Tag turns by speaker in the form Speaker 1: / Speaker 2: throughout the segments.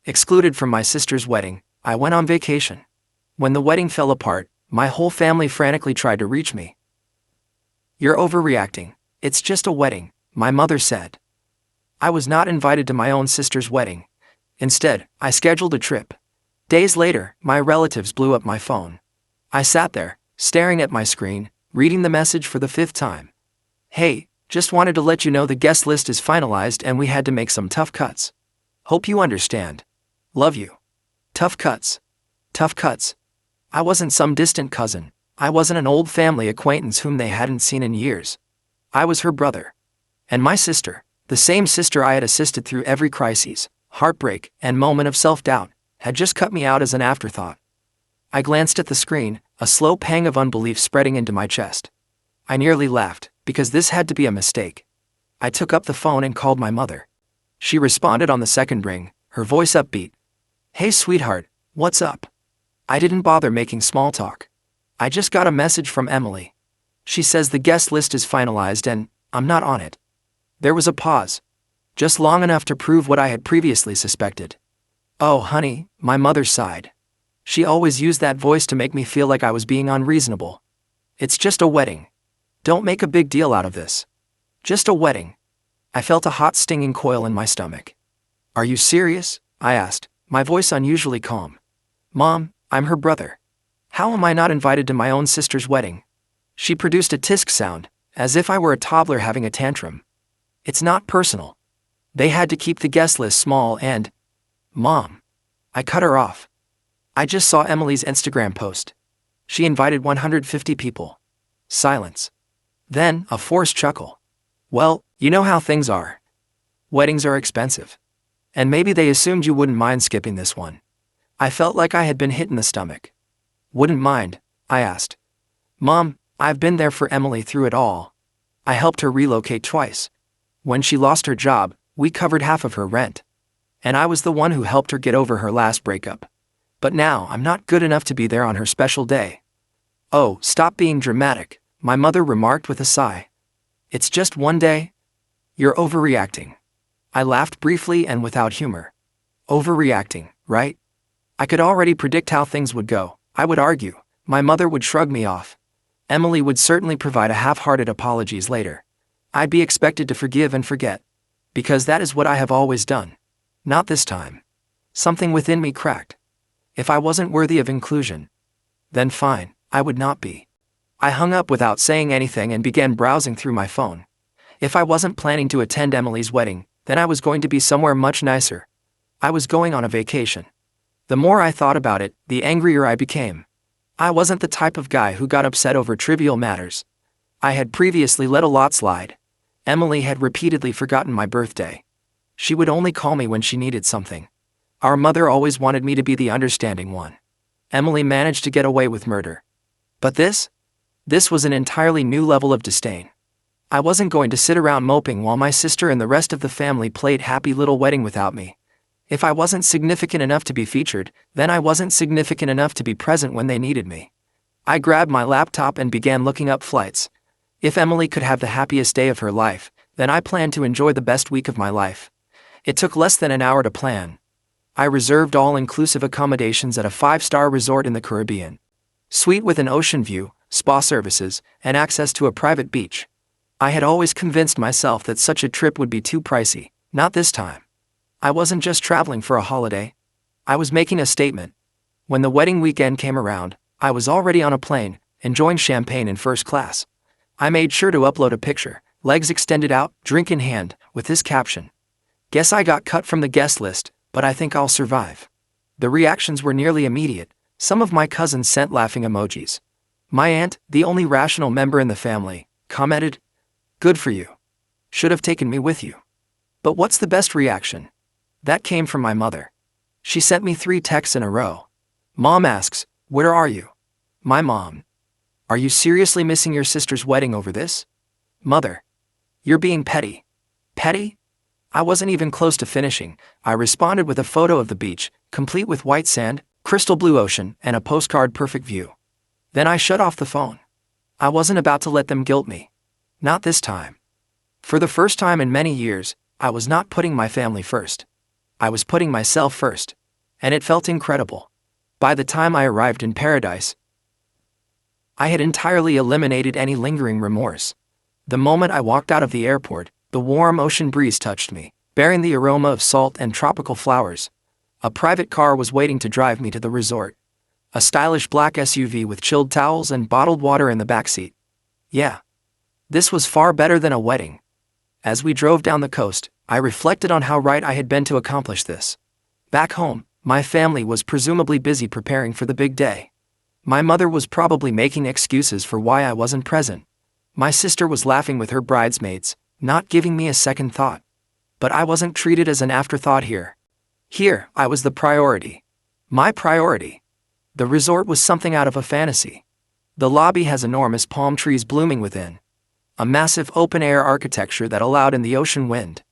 Speaker 1: Excluded from my sister's wedding, I went on vacation. When the wedding fell apart, my whole family frantically tried to reach me. "You're overreacting. It's just a wedding," my mother said. I was not invited to my own sister's wedding. Instead, I scheduled a trip. Days later, my relatives blew up my phone. I sat there, staring at my screen, reading the message for the 5th time. "Hey, just wanted to let you know the guest list is finalized and we had to make some tough cuts. Hope you understand. Love you." Tough cuts. Tough cuts. I wasn't some distant cousin. I wasn't an old family acquaintance whom they hadn't seen in years. I was her brother. And my sister, the same sister I had assisted through every crisis, heartbreak, and moment of self-doubt, had just cut me out as an afterthought. I glanced at the screen, a slow pang of unbelief spreading into my chest. I nearly laughed, because this had to be a mistake. I took up the phone and called my mother. She responded on the second ring, her voice upbeat. "Hey sweetheart, what's up?" I didn't bother making small talk. "I just got a message from Emily. She says the guest list is finalized and I'm not on it." There was a pause. Just long enough to prove what I had previously suspected. "Oh honey," my mother sighed. She always used that voice to make me feel like I was being unreasonable. "It's just a wedding. Don't make a big deal out of this. Just a wedding." I felt a hot stinging coil in my stomach. "Are you serious?" I asked, my voice unusually calm. "Mom, I'm her brother. How am I not invited to my own sister's wedding?" She produced a tisk sound, as if I were a toddler having a tantrum. "It's not personal. They had to keep the guest list small and—" "Mom." I cut her off. "I just saw Emily's Instagram post. She invited 150 people." Silence. Then, a forced chuckle. "Well, you know how things are. Weddings are expensive. And maybe they assumed you wouldn't mind skipping this one." I felt like I had been hit in the stomach. "Wouldn't mind?" I asked. "Mom, I've been there for Emily through it all. I helped her relocate twice. When she lost her job, we covered half of her rent. And I was the one who helped her get over her last breakup. But now I'm not good enough to be there on her special day." "Oh, stop being dramatic," my mother remarked with a sigh. "It's just one day. You're overreacting." I laughed briefly and without humor. Overreacting, right? I could already predict how things would go. I would argue. My mother would shrug me off. Emily would certainly provide a half-hearted apologies later. I'd be expected to forgive and forget. Because that is what I have always done. Not this time. Something within me cracked. If I wasn't worthy of inclusion, then fine, I would not be. I hung up without saying anything and began browsing through my phone. If I wasn't planning to attend Emily's wedding, then I was going to be somewhere much nicer. I was going on a vacation. The more I thought about it, the angrier I became. I wasn't the type of guy who got upset over trivial matters. I had previously let a lot slide. Emily had repeatedly forgotten my birthday. She would only call me when she needed something. Our mother always wanted me to be the understanding one. Emily managed to get away with murder. But this was an entirely new level of disdain. I wasn't going to sit around moping while my sister and the rest of the family played happy little wedding without me. If I wasn't significant enough to be featured, then I wasn't significant enough to be present when they needed me. I grabbed my laptop and began looking up flights. If Emily could have the happiest day of her life, then I planned to enjoy the best week of my life. It took less than an hour to plan. I reserved all-inclusive accommodations at a 5-star resort in the Caribbean. Suite with an ocean view, spa services, and access to a private beach. I had always convinced myself that such a trip would be too pricey. Not this time. I wasn't just traveling for a holiday. I was making a statement. When the wedding weekend came around, I was already on a plane, enjoying champagne in first class. I made sure to upload a picture, legs extended out, drink in hand, with this caption. "Guess I got cut from the guest list, but I think I'll survive." The reactions were nearly immediate. Some of my cousins sent laughing emojis. My aunt, the only rational member in the family, commented, "Good for you. Should have taken me with you." But what's the best reaction? That came from my mother. She sent me 3 texts in a row. Mom asks, "Where are you?" My mom, "Are you seriously missing your sister's wedding over this?" Mother, "You're being petty." Petty? I wasn't even close to finishing. I responded with a photo of the beach, complete with white sand, crystal blue ocean, and a postcard perfect view. Then I shut off the phone. I wasn't about to let them guilt me. Not this time. For the first time in many years, I was not putting my family first. I was putting myself first. and it felt incredible. By the time I arrived in paradise, I had entirely eliminated any lingering remorse. The moment I walked out of the airport, the warm ocean breeze touched me, bearing the aroma of salt and tropical flowers. A private car was waiting to drive me to the resort. A stylish black SUV with chilled towels and bottled water in the backseat. Yeah. This was far better than a wedding. As we drove down the coast, I reflected on how right I had been to accomplish this. Back home, my family was presumably busy preparing for the big day. My mother was probably making excuses for why I wasn't present. My sister was laughing with her bridesmaids, not giving me a second thought. But I wasn't treated as an afterthought here. Here, I was the priority. My priority. The resort was something out of a fantasy. The lobby has enormous palm trees blooming within. A massive open-air architecture that allowed in the ocean wind.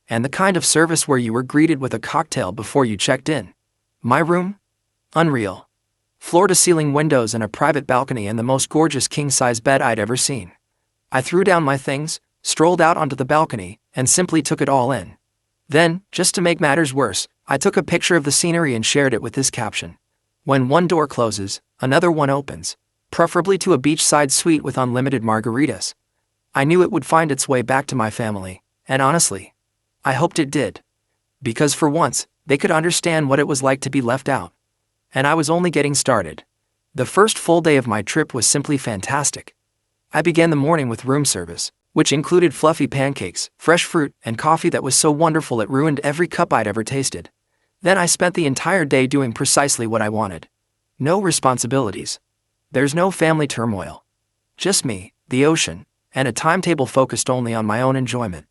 Speaker 1: And the kind of service where you were greeted with a cocktail before you checked in. My room? Unreal. Floor-to-ceiling windows and a private balcony and the most gorgeous king-size bed I'd ever seen. I threw down my things, strolled out onto the balcony, and simply took it all in. Then, just to make matters worse, I took a picture of the scenery and shared it with this caption. When one door closes, another one opens, preferably to a beachside suite with unlimited margaritas. I knew it would find its way back to my family, and honestly, I hoped it did. Because for once, they could understand what it was like to be left out. And I was only getting started. The first full day of my trip was simply fantastic. I began the morning with room service, which included fluffy pancakes, fresh fruit, and coffee that was so wonderful it ruined every cup I'd ever tasted. Then I spent the entire day doing precisely what I wanted. No responsibilities. There's no family turmoil. Just me, the ocean, and a timetable focused only on my own enjoyment.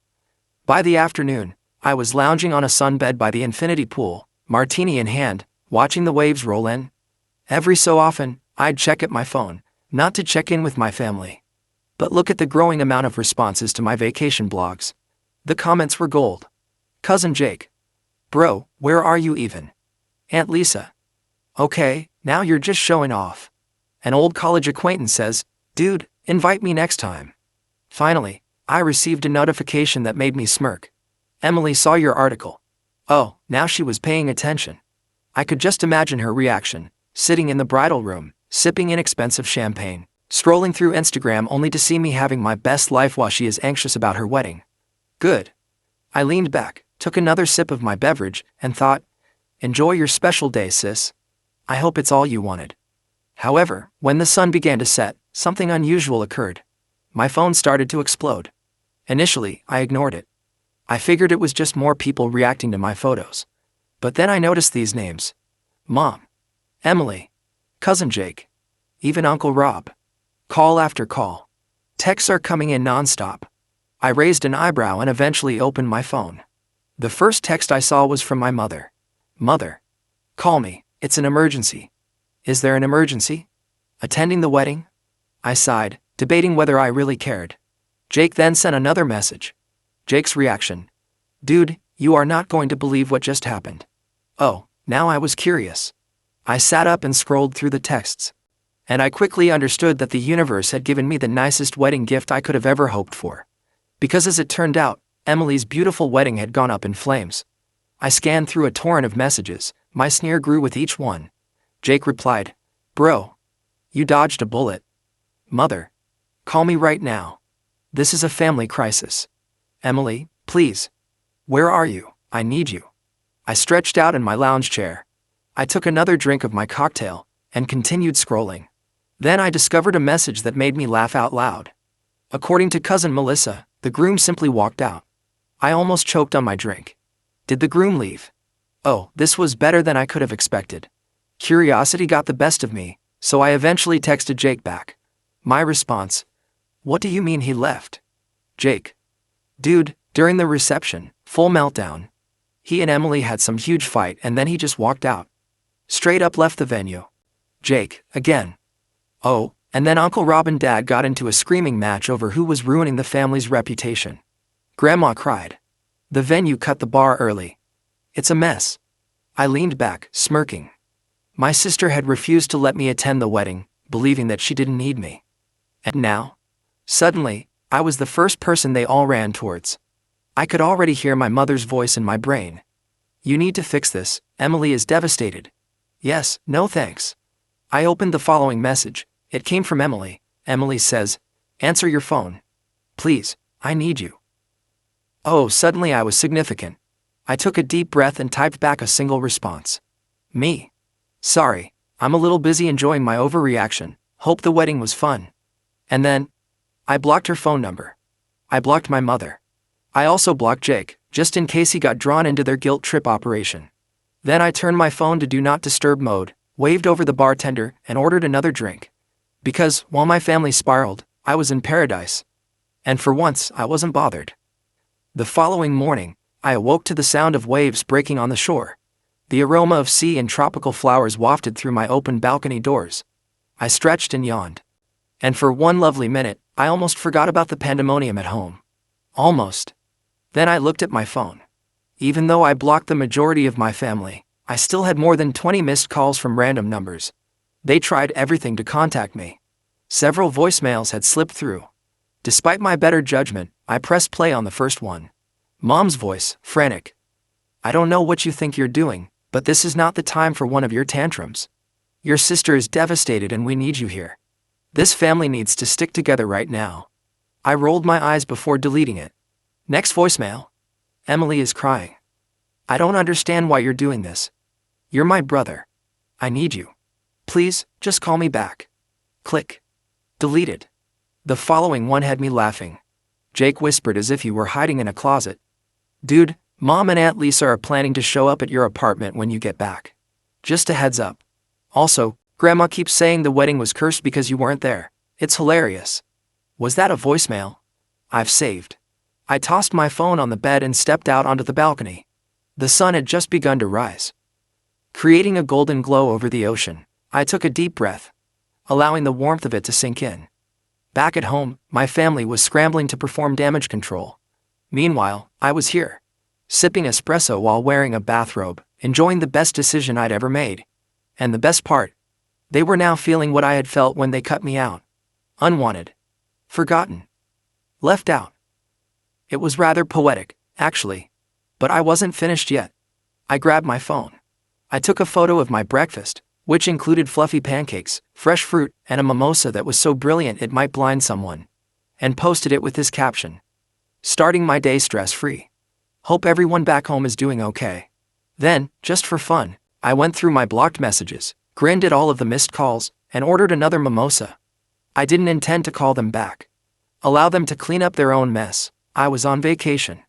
Speaker 1: By the afternoon, I was lounging on a sunbed by the infinity pool, martini in hand, watching the waves roll in. Every so often, I'd check at my phone, not to check in with my family. But look at the growing amount of responses to my vacation blogs. The comments were gold. Cousin Jake. Bro, where are you even? Aunt Lisa. Okay, now you're just showing off. An old college acquaintance says, dude, invite me next time. Finally, I received a notification that made me smirk. Emily saw your article. Oh, now she was paying attention. I could just imagine her reaction, sitting in the bridal room, sipping inexpensive champagne, scrolling through Instagram only to see me having my best life while she is anxious about her wedding. Good. I leaned back, took another sip of my beverage, and thought, enjoy your special day, sis. I hope it's all you wanted. However, when the sun began to set, something unusual occurred. My phone started to explode. Initially, I ignored it. I figured it was just more people reacting to my photos. But then I noticed these names. Mom. Emily. Cousin Jake. Even Uncle Rob. Call after call. Texts are coming in nonstop. I raised an eyebrow and eventually opened my phone. The first text I saw was from my mother. Mother. Call me, it's an emergency. Is there an emergency? Attending the wedding? I sighed, debating whether I really cared. Jake then sent another message. Jake's reaction. Dude, you are not going to believe what just happened. Oh, now I was curious. I sat up and scrolled through the texts. And I quickly understood that the universe had given me the nicest wedding gift I could have ever hoped for. Because as it turned out, Emily's beautiful wedding had gone up in flames. I scanned through a torrent of messages, my sneer grew with each one. Jake replied, Bro. You dodged a bullet. Mother. Call me right now. This is a family crisis. Emily, please. Where are you? I need you. I stretched out in my lounge chair. I took another drink of my cocktail, and continued scrolling. Then I discovered a message that made me laugh out loud. According to cousin Melissa, the groom simply walked out. I almost choked on my drink. Did the groom leave? Oh, this was better than I could have expected. Curiosity got the best of me, so I eventually texted Jake back. My response: What do you mean he left? Jake. Dude, during the reception, full meltdown. He and Emily had some huge fight and then he just walked out. Straight up left the venue. Jake, again. Oh, and then Uncle Rob and Dad got into a screaming match over who was ruining the family's reputation. Grandma cried. The venue cut the bar early. It's a mess. I leaned back, smirking. My sister had refused to let me attend the wedding, believing that she didn't need me. And now? Suddenly, I was the first person they all ran towards. I could already hear my mother's voice in my brain. You need to fix this, Emily is devastated. Yes, no thanks. I opened the following message. It came from Emily. Emily says, answer your phone. Please, I need you. Oh, suddenly I was significant. I took a deep breath and typed back a single response. Me. Sorry, I'm a little busy enjoying my overreaction. Hope the wedding was fun. And then, I blocked her phone number. I blocked my mother. I also blocked Jake, just in case he got drawn into their guilt trip operation. Then I turned my phone to do not disturb mode, waved over the bartender, and ordered another drink. Because, while my family spiraled, I was in paradise. And for once, I wasn't bothered. The following morning, I awoke to the sound of waves breaking on the shore. The aroma of sea and tropical flowers wafted through my open balcony doors. I stretched and yawned. And for one lovely minute, I almost forgot about the pandemonium at home. Almost. Then I looked at my phone. Even though I blocked the majority of my family, I still had more than 20 missed calls from random numbers. They tried everything to contact me. Several voicemails had slipped through. Despite my better judgment, I pressed play on the first one. Mom's voice, frantic. I don't know what you think you're doing, but this is not the time for one of your tantrums. Your sister is devastated and we need you here. This family needs to stick together right now. I rolled my eyes before deleting it. Next voicemail. Emily is crying. I don't understand why you're doing this. You're my brother. I need you. Please, just call me back. Click. Deleted. The following one had me laughing. Jake whispered as if he were hiding in a closet. Dude, Mom and Aunt Lisa are planning to show up at your apartment when you get back. Just a heads up. Also, Grandma keeps saying the wedding was cursed because you weren't there. It's hilarious. Was that a voicemail? I've saved. I tossed my phone on the bed and stepped out onto the balcony. The sun had just begun to rise, creating a golden glow over the ocean. I took a deep breath, allowing the warmth of it to sink in. Back at home, my family was scrambling to perform damage control. Meanwhile, I was here, sipping espresso while wearing a bathrobe, enjoying the best decision I'd ever made. And the best part, they were now feeling what I had felt when they cut me out. Unwanted. Forgotten. Left out. It was rather poetic, actually. But I wasn't finished yet. I grabbed my phone. I took a photo of my breakfast, which included fluffy pancakes, fresh fruit, and a mimosa that was so brilliant it might blind someone, and posted it with this caption. Starting my day stress-free. Hope everyone back home is doing okay. Then, just for fun, I went through my blocked messages, grinned at all of the missed calls, and ordered another mimosa. I didn't intend to call them back. Allow them to clean up their own mess. I was on vacation.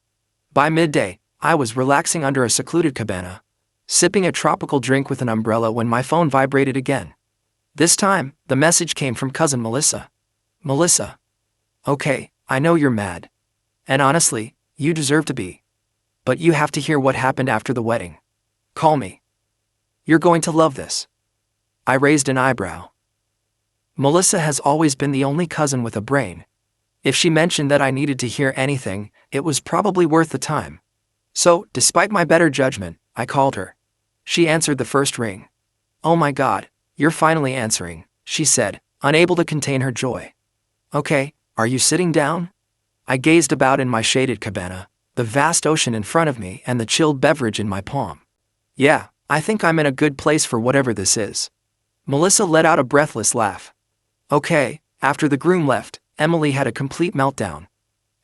Speaker 1: By midday, I was relaxing under a secluded cabana, sipping a tropical drink with an umbrella when my phone vibrated again. This time, the message came from cousin Melissa. Melissa. Okay, I know you're mad. And honestly, you deserve to be. But you have to hear what happened after the wedding. Call me. You're going to love this. I raised an eyebrow. Melissa has always been the only cousin with a brain. If she mentioned that I needed to hear anything, it was probably worth the time. So, despite my better judgment, I called her. She answered the first ring. Oh my God, you're finally answering, she said, unable to contain her joy. Okay, are you sitting down? I gazed about in my shaded cabana, the vast ocean in front of me and the chilled beverage in my palm. Yeah, I think I'm in a good place for whatever this is. Melissa let out a breathless laugh. Okay, after the groom left, Emily had a complete meltdown.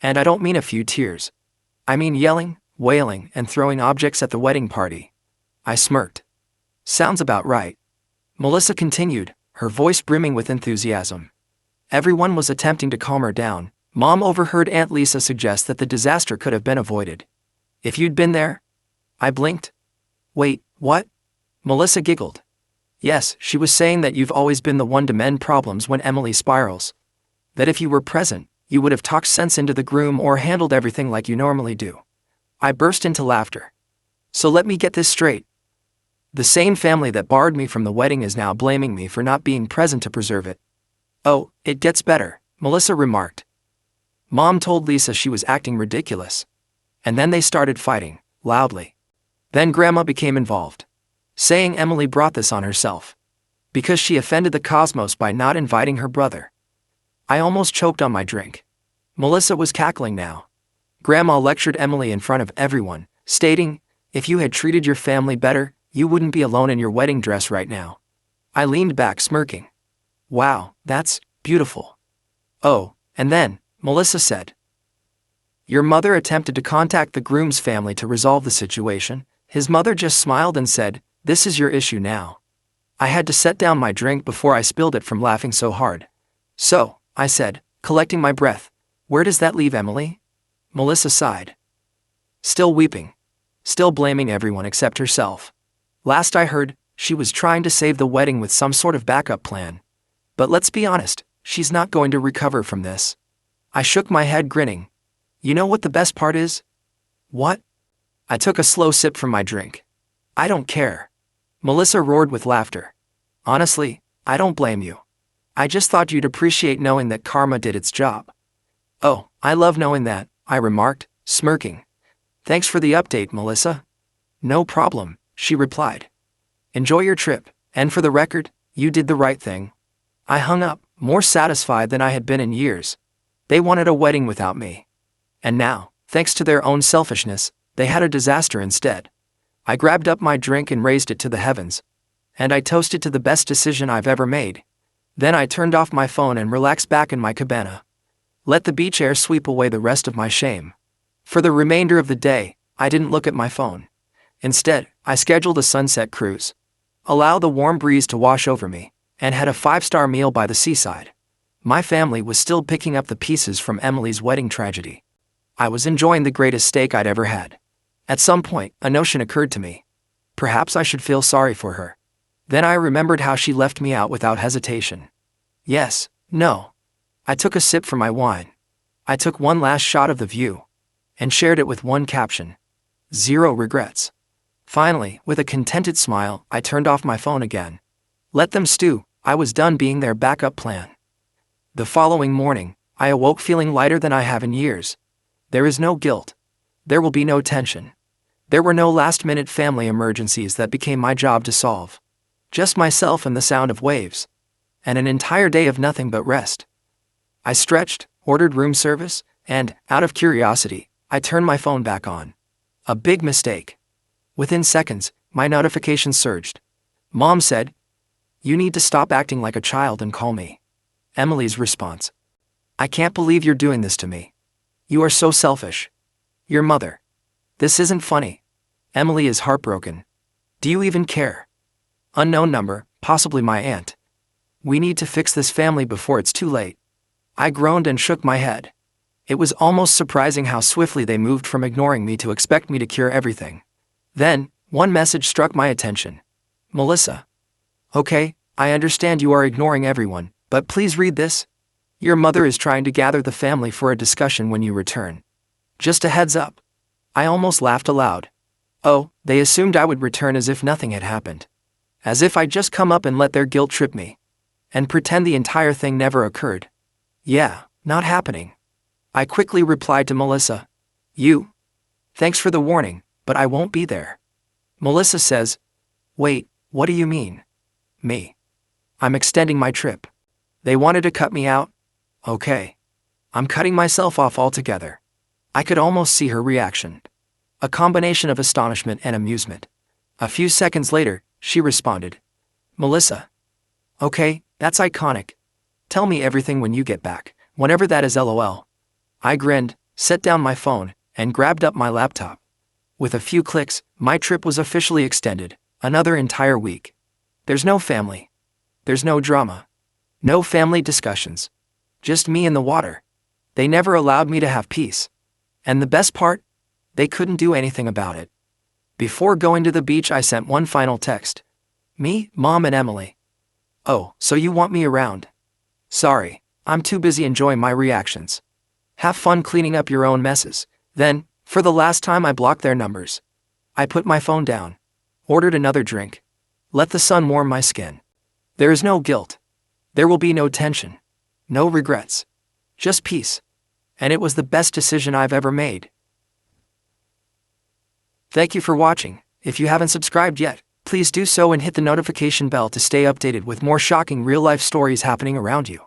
Speaker 1: And I don't mean a few tears. I mean yelling, wailing, and throwing objects at the wedding party. I smirked. Sounds about right. Melissa continued, her voice brimming with enthusiasm. Everyone was attempting to calm her down. Mom overheard Aunt Lisa suggest that the disaster could have been avoided. If you'd been there? I blinked. Wait, what? Melissa giggled. Yes, she was saying that you've always been the one to mend problems when Emily spirals. That if you were present, you would have talked sense into the groom or handled everything like you normally do. I burst into laughter. So let me get this straight. The same family that barred me from the wedding is now blaming me for not being present to preserve it. Oh, it gets better, Melissa remarked. Mom told Lisa she was acting ridiculous. And then they started fighting, loudly. Then Grandma became involved, saying Emily brought this on herself, because she offended the cosmos by not inviting her brother. I almost choked on my drink. Melissa was cackling now. Grandma lectured Emily in front of everyone, stating, If you had treated your family better, you wouldn't be alone in your wedding dress right now. I leaned back, smirking. Wow, that's beautiful. Oh, and then, Melissa said, your mother attempted to contact the groom's family to resolve the situation. His mother just smiled and said, this is your issue now. I had to set down my drink before I spilled it from laughing so hard. So, I said, collecting my breath, where does that leave Emily? Melissa sighed. Still weeping. Still blaming everyone except herself. Last I heard, she was trying to save the wedding with some sort of backup plan. But let's be honest, she's not going to recover from this. I shook my head, grinning. You know what the best part is? What? I took a slow sip from my drink. I don't care. Melissa roared with laughter. Honestly, I don't blame you. I just thought you'd appreciate knowing that karma did its job. Oh, I love knowing that, I remarked, smirking. Thanks for the update, Melissa. No problem, she replied. Enjoy your trip, and for the record, you did the right thing. I hung up, more satisfied than I had been in years. They wanted a wedding without me. And now, thanks to their own selfishness, they had a disaster instead. I grabbed up my drink and raised it to the heavens. And I toasted to the best decision I've ever made. Then I turned off my phone and relaxed back in my cabana. Let the beach air sweep away the rest of my shame. For the remainder of the day, I didn't look at my phone. Instead, I scheduled a sunset cruise. Allow the warm breeze to wash over me, and had a 5-star meal by the seaside. My family was still picking up the pieces from Emily's wedding tragedy. I was enjoying the greatest steak I'd ever had. At some point, a notion occurred to me. Perhaps I should feel sorry for her. Then I remembered how she left me out without hesitation. Yes, no. I took a sip from my wine. I took one last shot of the view. And shared it with one caption. 0 regrets. Finally, with a contented smile, I turned off my phone again. Let them stew, I was done being their backup plan. The following morning, I awoke feeling lighter than I have in years. There is no guilt. There will be no tension. There were no last-minute family emergencies that became my job to solve. Just myself and the sound of waves. And an entire day of nothing but rest. I stretched, ordered room service, and, out of curiosity, I turned my phone back on. A big mistake. Within seconds, my notifications surged. Mom said, "You need to stop acting like a child and call me." Emily's response. "I can't believe you're doing this to me. You are so selfish. Your mother. This isn't funny. Emily is heartbroken. Do you even care?" Unknown number, possibly my aunt. "We need to fix this family before it's too late." I groaned and shook my head. It was almost surprising how swiftly they moved from ignoring me to expect me to cure everything. Then, one message struck my attention. "Melissa. Okay, I understand you are ignoring everyone, but please read this. Your mother is trying to gather the family for a discussion when you return. Just a heads up." I almost laughed aloud. Oh, they assumed I would return as if nothing had happened. As if I'd just come up and let their guilt trip me. And pretend the entire thing never occurred. Yeah, not happening. I quickly replied to Melissa. Thanks for the warning, but I won't be there." Melissa says, "Wait, what do you mean?" Me. "I'm extending my trip. They wanted to cut me out? Okay. I'm cutting myself off altogether." I could almost see her reaction. A combination of astonishment and amusement. A few seconds later, she responded. "Melissa. Okay, that's iconic. Tell me everything when you get back, whenever that is, LOL. I grinned, set down my phone, and grabbed up my laptop. With a few clicks, my trip was officially extended, another entire week. There's no family. There's no drama. No family discussions. Just me and the water. They never allowed me to have peace. And the best part? They couldn't do anything about it. Before going to the beach, I sent one final text. Me, Mom, and Emily. Oh, so you want me around? Sorry, I'm too busy enjoying my reactions. Have fun cleaning up your own messes. Then, for the last time, I blocked their numbers. I put my phone down. Ordered another drink. Let the sun warm my skin. There is no guilt. There will be no tension. No regrets. Just peace. And it was the best decision I've ever made. Thank you for watching. If you haven't subscribed yet, please do so and hit the notification bell to stay updated with more shocking real-life stories happening around you.